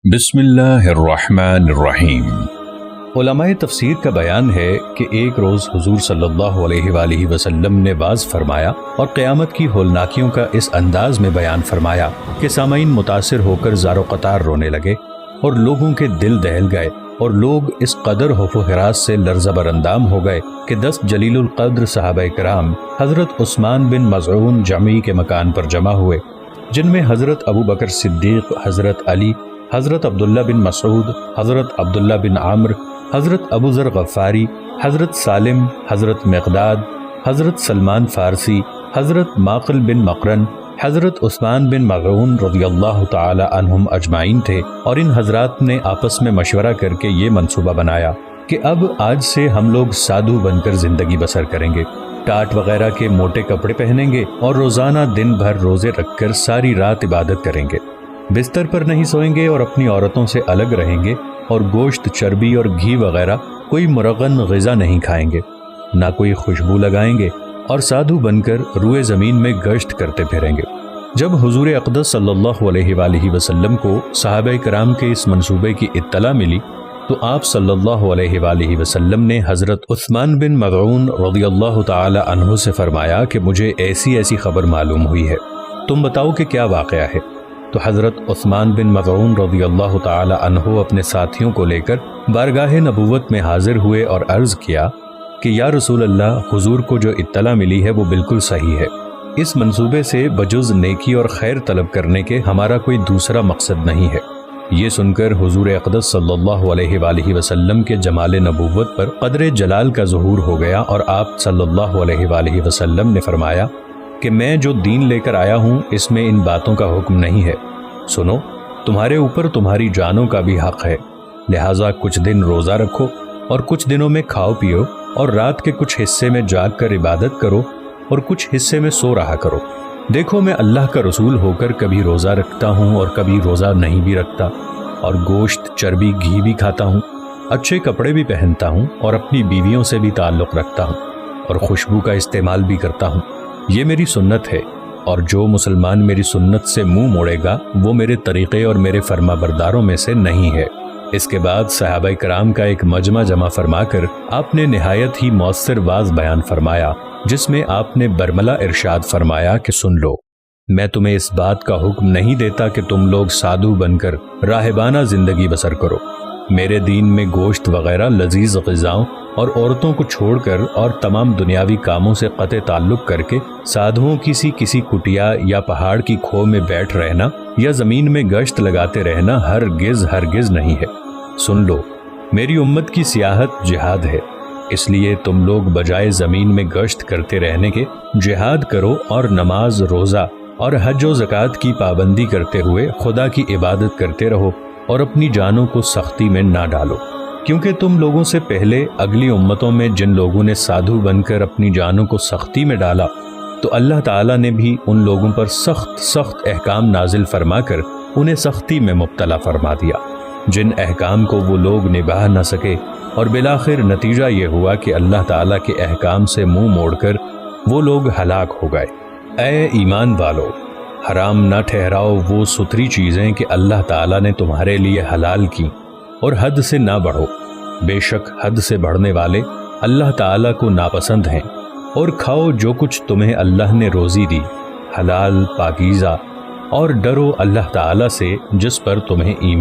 बिस्मिल्लाहिर्रहमानिर्रहीम। उलमाए तफसीर का बयान है कि एक रोज़ हुजूर सल्लल्लाहु अलैहि वसल्लम ने वाज़ फरमाया और क़यामत की होलनाकियों का इस अंदाज में बयान फरमाया कि सामाईन मुतासिर होकर ज़ारो क़तार रोने लगे और लोगों के दिल दहल गए और लोग इस कदर खौफ हिरास से लर्ज़ा बरंदाम हो गए कि 10 जलीलुल क़द्र सहाबाए किराम हज़रत उस्मान बिन मज़ऊन जमी के मकान पर जमा हुए, जिनमें हज़रत अबू बकर सिद्दीक़, हज़रत अली, हज़रत अब्दुल्ला बिन मसूद, हज़रत अब्दुल्ला बिन आम्र, हज़रत अबू ज़र गफ़ारी, हज़रत सालिम, हज़रत मिक़दाद, हज़रत सलमान फ़ारसी, हज़रत माक़िल बिन मक़रन, हज़रत उस्मान बिन मज़ऊन रज़ियल्लाहु ताला अन्हुम अजमाइन थे। और इन हज़रात ने आपस में मशवरा करके ये मंसूबा बनाया कि अब आज से हम लोग साधु बनकर ज़िंदगी बसर करेंगे, टाट वगैरह के मोटे कपड़े पहनेंगे और रोज़ाना दिन भर रोज़े रखकर सारी रात इबादत करेंगे, बिस्तर पर नहीं सोएंगे और अपनी औरतों से अलग रहेंगे और गोश्त, चर्बी और घी वगैरह कोई मुरगन ग़िज़ा नहीं खाएंगे, ना कोई खुशबू लगाएंगे और साधु बनकर रूए ज़मीन में गश्त करते फिरेंगे। जब हुजूर अक़दस सल्लल्लाहु अलैहि वसल्लम को सहाबाए किराम के इस मंसूबे की इत्तला मिली तो आप सल्लल्लाहु अलैहि वसल्लम ने हज़रत उस्मान बिन मज़ऊन रज़ियल्लाहु ताला अन्हु से फरमाया कि मुझे ऐसी ऐसी खबर मालूम हुई है, तुम बताओ कि क्या वाक़या है। तो हज़रत उस्मान बिन मज़ऊन रज़ियल्लाहु ताला अन्हु अपने साथियों को लेकर बारगाह नबूवत में हाजिर हुए और अर्ज़ किया कि या रसूल अल्लाह, हुजूर को जो इत्तला मिली है वो बिल्कुल सही है। इस मंसूबे से बजुज़ नेकी और खैर तलब करने के हमारा कोई दूसरा मकसद नहीं है। ये सुनकर हुजूर अक़दस सल्लल्लाहु अलैहि वसल्लम के जमाल नबूवत पर क़द्र जलाल का ज़ुहूर हो गया और आप सल्लल्लाहु अलैहि वसल्लम ने फरमाया कि मैं जो दीन लेकर आया हूँ इसमें इन बातों का हुक्म नहीं है। सुनो, तुम्हारे ऊपर तुम्हारी जानों का भी हक़ है, लिहाजा कुछ दिन रोज़ा रखो और कुछ दिनों में खाओ पियो और रात के कुछ हिस्से में जाग कर इबादत करो और कुछ हिस्से में सो रहा करो। देखो, मैं अल्लाह का रसूल होकर कभी रोज़ा रखता हूँ और कभी रोज़ा नहीं भी रखता, और गोश्त, चर्बी, घी भी खाता हूँ, अच्छे कपड़े भी पहनता हूँ और अपनी बीवियों से भी ताल्लुक़ रखता हूँ और खुशबू का इस्तेमाल भी करता हूँ। ये मेरी सुन्नत है और जो मुसलमान मेरी सुन्नत से मुंह मोड़ेगा वो मेरे तरीक़े और मेरे फरमाबरदारों में से नहीं है। इसके बाद सहाबाए किराम का एक मजमा जमा फरमाकर आपने निहायत ही मौसर वाज बयान फरमाया, जिसमें आपने बरमला इरशाद फरमाया कि सुन लो, मैं तुम्हें इस बात का हुक्म नहीं देता कि तुम लोग साधु बनकर राहबाना जिंदगी बसर करो। मेरे दीन में गोश्त वगैरह लजीज ग़िज़ाओं और औरतों को छोड़कर और तमाम दुनियावी कामों से क़त्ए ताल्लुक़ करके साधुओं की सी किसी कुटिया या पहाड़ की खो में बैठ रहना या ज़मीन में गश्त लगाते रहना हरगिज़ नहीं है। सुन लो, मेरी उम्मत की सियाहत जिहाद है, इसलिए तुम लोग बजाय ज़मीन में गश्त करते रहने के जिहाद करो और नमाज, रोज़ा और हज व ज़कात की पाबंदी करते हुए खुदा की इबादत करते रहो और अपनी जानों को सख्ती में ना डालो, क्योंकि तुम लोगों से पहले अगली उम्मतों में जिन लोगों ने साधु बनकर अपनी जानों को सख्ती में डाला तो अल्लाह ताला ने भी उन लोगों पर सख्त अहकाम नाजिल फरमाकर उन्हें सख्ती में मुब्तला फरमा दिया, जिन अहकाम को वो लोग निभा न सके, और बिलाखिर नतीजा ये हुआ कि अल्लाह ताला के अहकाम से मुंह मोड़कर वो लोग हलाक हो गए। ऐ ईमान वालो, हराम न ठहराओ वो सुथरी चीज़ें कि अल्लाह ताला ने तुम्हारे लिए हलाल की, और हद से ना बढ़ो, बेशक हद से बढ़ने वाले अल्लाह ताला को नापसंद हैं। और खाओ जो कुछ तुम्हें अल्लाह ने रोज़ी दी, हलाल, पाकीज़ा, और डरो अल्लाह ताला से जिस पर तुम्हें ईमान